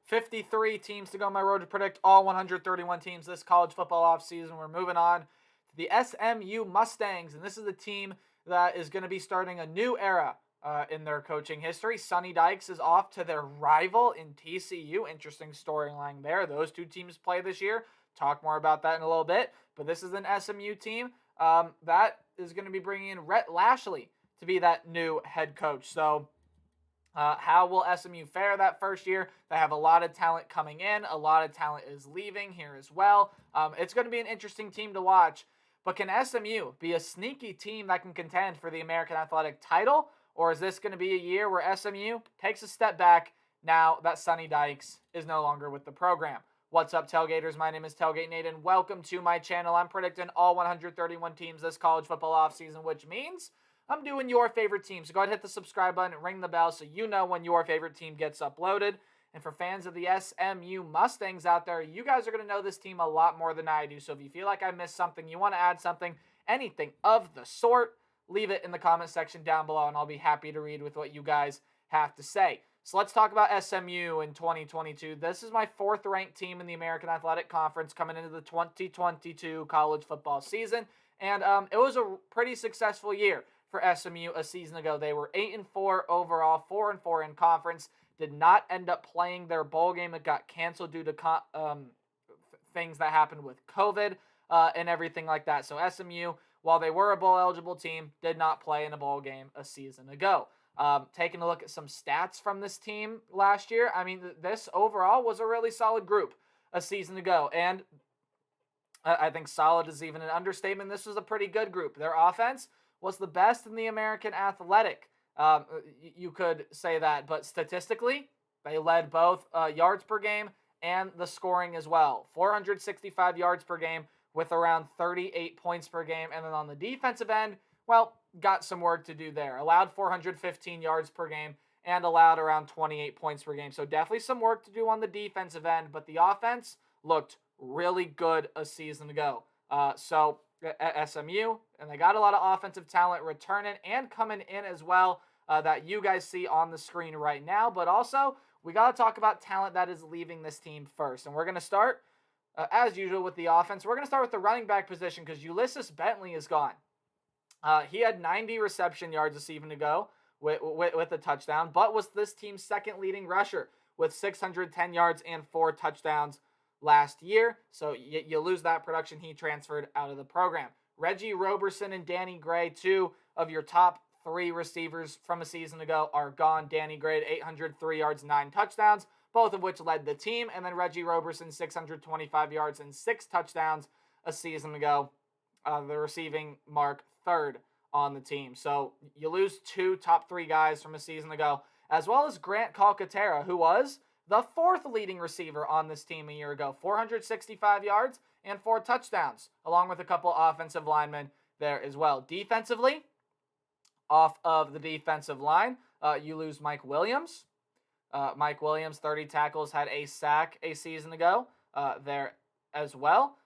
53 teams to go on my road to predict all 131 teams this college football offseason. We're moving on to the SMU Mustangs, and this is the team that is going to be starting a new era in their coaching history. Sonny Dykes is off to their rival in TCU. Interesting storyline there. Those two teams play this year. Talk more about that in a little bit. But this is an SMU team that is going to be bringing in Rhett Lashlee to be that new head coach. So how will SMU fare that first year? They have a lot of talent coming in. A lot of talent is leaving here as well. It's going to be an interesting team to watch. But can SMU be a sneaky team that can contend for the American Athletic title? Or is this going to be a year where SMU takes a step back now that Sonny Dykes is no longer with the program? What's up, Tailgaters? My name is Tailgate Nate, and welcome to my channel. I'm predicting all 131 teams this college football offseason, which means I'm doing your favorite team. So go ahead and hit the subscribe button and ring the bell so you know when your favorite team gets uploaded. And for fans of the SMU Mustangs out there, you guys are going to know this team a lot more than I do. So if you feel like I missed something, you want to add something, anything of the sort, leave it in the comment section down below, and I'll be happy to read with what you guys have to say. So let's talk about SMU in 2022. This is my fourth-ranked team in the American Athletic Conference coming into the 2022 college football season. And it was a pretty successful year for SMU a season ago. They were 8-4 overall, 4-4 in conference. Did not end up playing their bowl game. It got canceled due to things that happened with COVID and everything like that. So SMU, while they were a bowl-eligible team, did not play in a bowl game a season ago. Taking a look at some stats from this team last year, I mean, this overall was a really solid group a season ago. And I think solid is even an understatement. This was a pretty good group. Their offense was the best in the American Athletic. You could say that, but statistically, they led both yards per game and the scoring as well. 465 yards per game with around 38 points per game. And then on the defensive end, well, got some work to do there. Allowed 415 yards per game and allowed around 28 points per game. So definitely some work to do on the defensive end, but the offense looked really good a season ago. So at SMU, and they got a lot of offensive talent returning and coming in as well that you guys see on the screen right now. But also, we got to talk about talent that is leaving this team first. And we're going to start, as usual, with the offense. We're going to start with the running back position because Ulysses Bentley is gone. He had 90 reception yards a season ago with a touchdown, but was this team's second leading rusher with 610 yards and 4 touchdowns last year. So you lose that production. He transferred out of the program. Reggie, Roberson, and Danny Gray, 2 of your top 3 receivers from a season ago, are gone. Danny Gray, 803 yards, 9 touchdowns, both of which led the team. And then Reggie Roberson, 625 yards and 6 touchdowns a season ago. The receiving mark, 3rd on the team. So you lose 2 top 3 guys from a season ago, as well as Grant Calcaterra, who was the 4th leading receiver on this team a year ago. 465 yards and 4 touchdowns, along with a couple offensive linemen there as well. Defensively, off of the defensive line, you lose Mike Williams. Mike Williams, 30 tackles, had a sack a season ago there as well.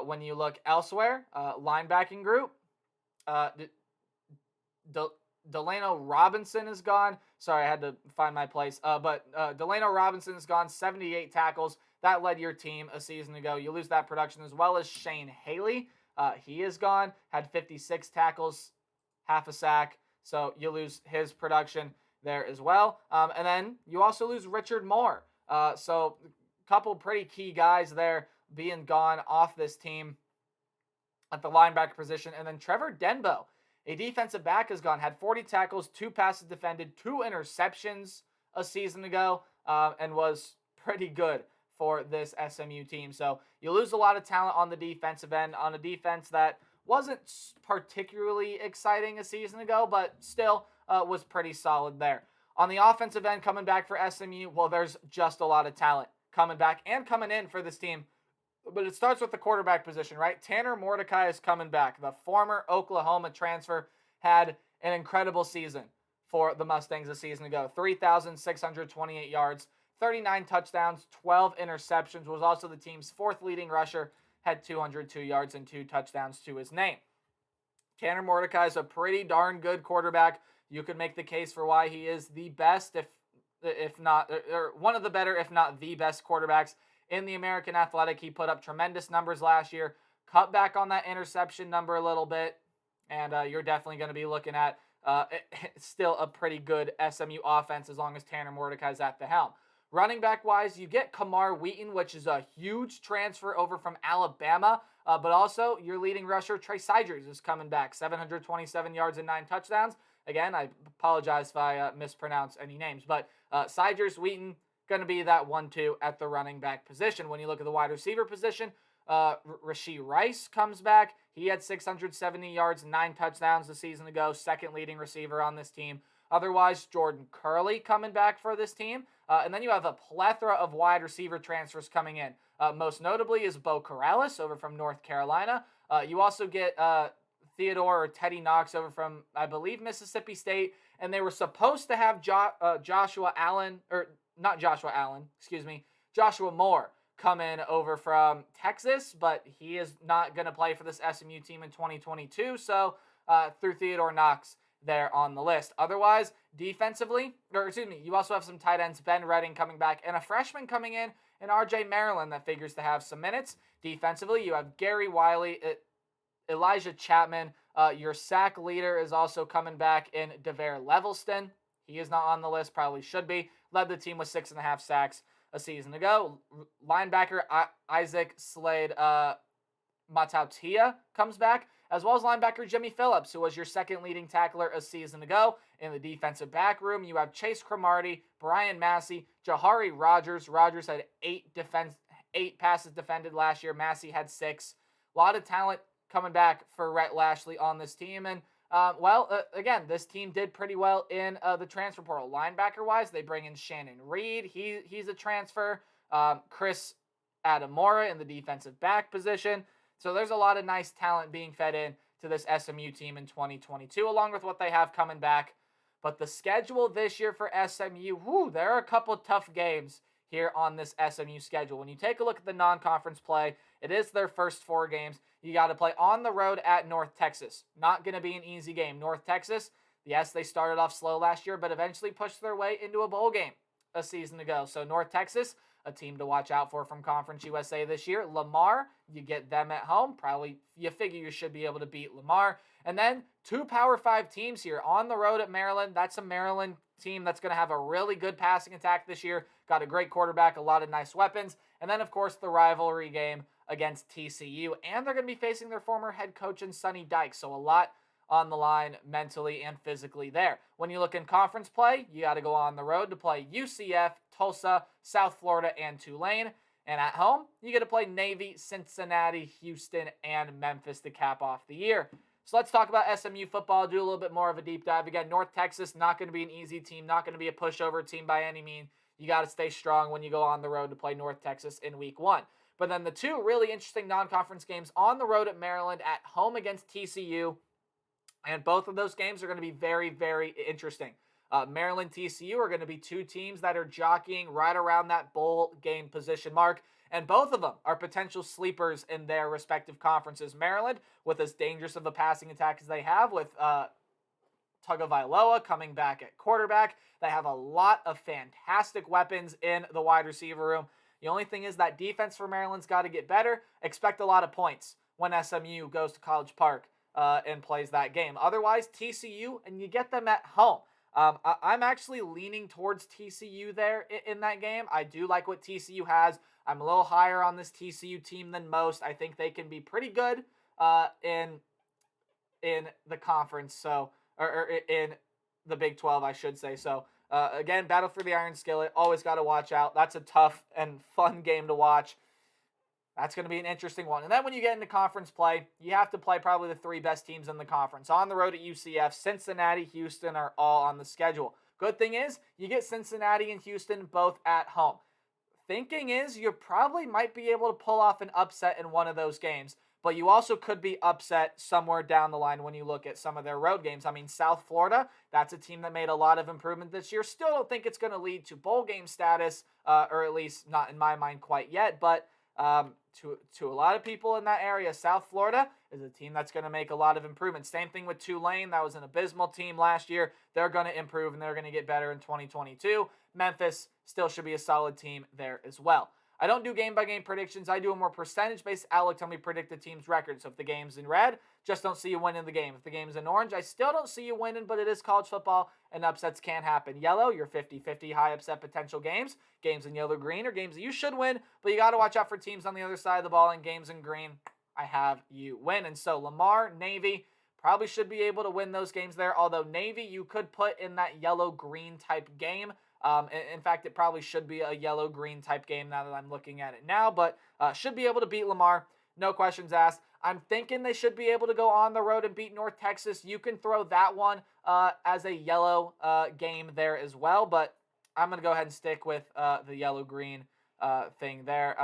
When you look elsewhere, linebacking group, Delano Robinson is gone. Sorry, I had to find my place. But Delano Robinson is gone, 78 tackles. That led your team a season ago. You lose that production, as well as Shane Haley. He is gone, had 56 tackles, half a sack. So you lose his production there as well. And then you also lose Richard Moore. So a couple pretty key guys there being gone off this team at the linebacker position. And then Trevor Denbo, a defensive back, is gone. Had 40 tackles, 2 passes defended, 2 interceptions a season ago, and was pretty good for this SMU team. So you lose a lot of talent on the defensive end, on a defense that wasn't particularly exciting a season ago, but still was pretty solid there. On the offensive end, coming back for SMU, well, there's just a lot of talent coming back and coming in for this team. But it starts with the quarterback position, right? Tanner Mordecai is coming back. The former Oklahoma transfer had an incredible season for the Mustangs a season ago. 3,628 yards, 39 touchdowns, 12 interceptions, was also the team's 4th leading rusher, had 202 yards and 2 touchdowns to his name. Tanner Mordecai is a pretty darn good quarterback. You could make the case for why he is the best, if if not, or one of the better, if not the best quarterbacks in the American Athletic. He put up tremendous numbers last year, cut back on that interception number a little bit, and you're definitely going to be looking at still a pretty good SMU offense as long as Tanner Mordecai's at the helm. Running back wise, you get Kamar Wheaton, which is a huge transfer over from Alabama, but also your leading rusher Trey Sidgers is coming back, 727 yards and 9 touchdowns. Again, I apologize if I mispronounce any names, but Sidgers, Wheaton, going to be that 1-2 at the running back position. When you look at the wide receiver position, Rashee Rice comes back. He had 670 yards and 9 touchdowns the season ago, second leading receiver on this team. Otherwise, Jordan Curley coming back for this team. And then you have a plethora of wide receiver transfers coming in. Most notably is Bo Corrales over from North Carolina. You also get Theodore or Teddy Knox over from, I believe, Mississippi State. And they were supposed to have Joshua Moore come in over from Texas, but he is not going to play for this SMU team in 2022. So through Theodore Knox there on the list. Otherwise, defensively, you also have some tight ends, Ben Redding coming back, and a freshman coming in, and RJ Maryland that figures to have some minutes. Defensively, you have Gary Wiley, Elijah Chapman. Your sack leader is also coming back in DeVare Levelston. He is not on the list, probably should be. Led the team with 6.5 sacks a season ago. Linebacker Isaac Slade Matautia comes back, as well as linebacker Jimmy Phillips, who was your second leading tackler a season ago. In the defensive back room, you have Chase Cromartie, Brian Massey, Jahari Rogers. Rogers had 8 passes defended last year. Massey had 6. A lot of talent coming back for Rhett Lashlee on this team. And, again, this team did pretty well in the transfer portal. Linebacker-wise, they bring in Shannon Reed. He's a transfer. Chris Adamora in the defensive back position. So there's a lot of nice talent being fed in to this SMU team in 2022, along with what they have coming back. But the schedule this year for SMU, there are a couple tough games here on this SMU schedule. When you take a look at the non-conference play, it is their first 4 games. You got to play on the road at North Texas. Not going to be an easy game. North Texas, yes, they started off slow last year, but eventually pushed their way into a bowl game a season ago. So North Texas, a team to watch out for from Conference USA this year. Lamar, you get them at home. Probably you figure you should be able to beat Lamar. And then 2 Power 5 teams here on the road at Maryland. That's a Maryland team that's going to have a really good passing attack this year. Got a great quarterback, a lot of nice weapons. And then, of course, the rivalry game against TCU. And they're going to be facing their former head coach in Sonny Dykes. So a lot on the line mentally and physically there. When you look in conference play, you got to go on the road to play UCF, Tulsa, South Florida, and Tulane. And at home, you get to play Navy, Cincinnati, Houston, and Memphis to cap off the year. So let's talk about SMU football, do a little bit more of a deep dive. Again, North Texas, not going to be an easy team, not going to be a pushover team by any means. You got to stay strong when you go on the road to play North Texas in week 1. But then the 2 really interesting non-conference games on the road at Maryland, at home against TCU. And both of those games are going to be very, very interesting. Maryland, TCU are going to be 2 teams that are jockeying right around that bowl game position mark. And both of them are potential sleepers in their respective conferences. Maryland, with as dangerous of a passing attack as they have, with Tagovailoa coming back at quarterback. They have a lot of fantastic weapons in the wide receiver room. The only thing is that defense for Maryland's got to get better. Expect a lot of points when SMU goes to College Park and plays that game. Otherwise, TCU, and you get them at home. I'm actually leaning towards TCU there in that game. I do like what TCU has. I'm a little higher on this TCU team than most. I think they can be pretty good in the conference, so or in the Big 12, I should say. So again, battle for the Iron Skillet. Always got to watch out. That's a tough and fun game to watch. That's going to be an interesting one. And then when you get into conference play, you have to play probably the 3 best teams in the conference. On the road at UCF, Cincinnati, Houston are all on the schedule. Good thing is, you get Cincinnati and Houston both at home. Thinking is, you probably might be able to pull off an upset in one of those games, but you also could be upset somewhere down the line when you look at some of their road games. I mean, South Florida, that's a team that made a lot of improvement this year. Still don't think it's going to lead to bowl game status, or at least not in my mind quite yet, but To a lot of people in that area, South Florida is a team that's going to make a lot of improvements. Same thing with Tulane. That was an abysmal team last year. They're going to improve, and they're going to get better in 2022. Memphis still should be a solid team there as well. I don't do game-by-game predictions. I do a more percentage-based outlook. Tell me predict the team's record. So if the game's in red, just don't see you winning the game. If the game's in orange, I still don't see you winning, but it is college football, and upsets can happen. Yellow, your 50-50 high upset potential games. Games in yellow-green are games that you should win, but you got to watch out for teams on the other side of the ball. And games in green, I have you win. And so Lamar, Navy, probably should be able to win those games there, although Navy you could put in that yellow-green type game. In fact, it probably should be a yellow-green type game now that I'm looking at it now, but should be able to beat Lamar. No questions asked. I'm thinking they should be able to go on the road and beat North Texas. You can throw that one as a yellow game there as well, but I'm going to go ahead and stick with the yellow-green thing there.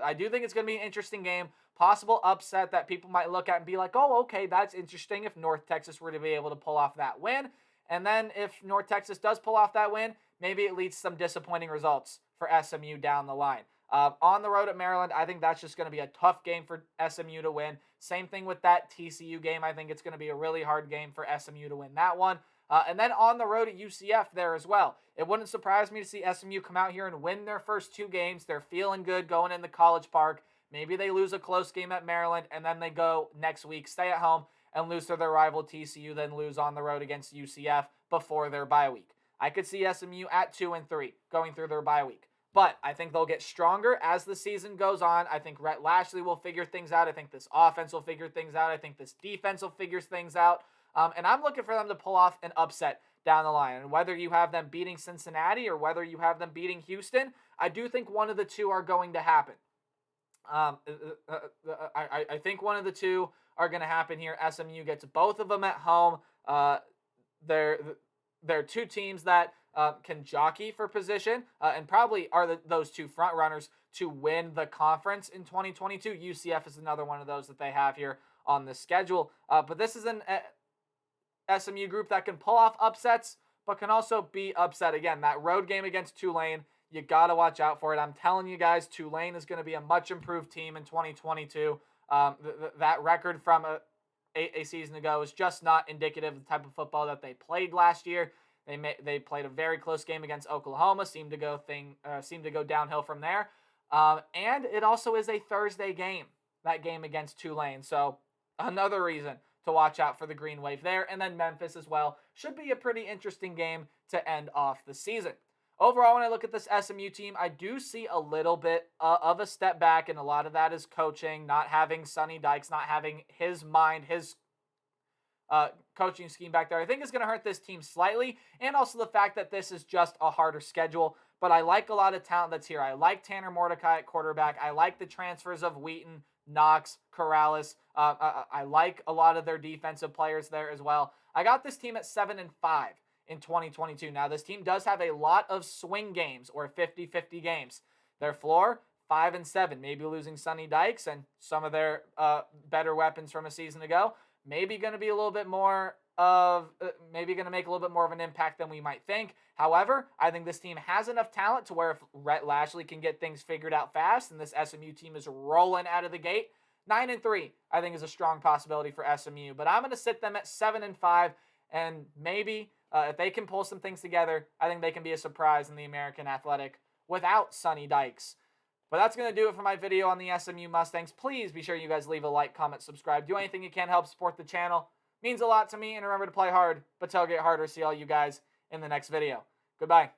I do think it's going to be an interesting game. Possible upset that people might look at and be like, oh, okay, that's interesting if North Texas were to be able to pull off that win. And then if North Texas does pull off that win, maybe it leads to some disappointing results for SMU down the line. On the road at Maryland, I think that's just going to be a tough game for SMU to win. Same thing with that TCU game. I think it's going to be a really hard game for SMU to win that one. And then on the road at UCF there as well. It wouldn't surprise me to see SMU come out here and win their first two games. They're feeling good going into College Park. Maybe they lose a close game at Maryland, and then they go next week, stay at home, and lose to their rival TCU, then lose on the road against UCF before their bye week. I could see SMU at 2-3 going through their bye week. But I think they'll get stronger as the season goes on. I think Rhett Lashlee will figure things out. I think this offense will figure things out. I think this defense will figure things out. And I'm looking for them to pull off an upset down the line. And whether you have them beating Cincinnati or whether you have them beating Houston, I do think one of the two are going to happen. I think one of the two are going to happen here. SMU gets both of them at home. They're two teams that can jockey for position and probably are those two front runners to win the conference in 2022. UCF is another one of those that they have here on the schedule. But this is an SMU group that can pull off upsets, but can also be upset. Again, that road game against Tulane, you got to watch out for it. I'm telling you guys, Tulane is going to be a much improved team in 2022. That record from a season ago is just not indicative of the type of football that they played last year. They played a very close game against Oklahoma, seemed to go downhill from there. And it also is a Thursday game, that game against Tulane. So another reason to watch out for the Green Wave there. And then Memphis as well. Should be a pretty interesting game to end off the season. Overall, when I look at this SMU team, I do see a little bit of a step back, and a lot of that is coaching, not having Sonny Dykes, not having his mind, his coaching scheme back there. I think it's going to hurt this team slightly, and also the fact that this is just a harder schedule. But I like a lot of talent that's here. I like Tanner Mordecai at quarterback. I like the transfers of Wheaton, Knox, Corrales. I like a lot of their defensive players there as well. I got this team at 7-5. In 2022. Now, this team does have a lot of swing games or 50-50 games. Their floor, 5-7. Maybe losing Sonny Dykes and some of their better weapons from a season ago. Maybe going to be a little bit more of, maybe going to make a little bit more of an impact than we might think. However, I think this team has enough talent to where if Rhett Lashlee can get things figured out fast and this SMU team is rolling out of the gate, 9-3, I think is a strong possibility for SMU. But I'm going to sit them at 7-5, and maybe if they can pull some things together, I think they can be a surprise in the American Athletic without Sonny Dykes. But that's going to do it for my video on the SMU Mustangs. Please be sure you guys leave a like, comment, subscribe. Do anything you can to help support the channel. Means a lot to me. And remember to play hard, but tailgate harder. See all you guys in the next video. Goodbye.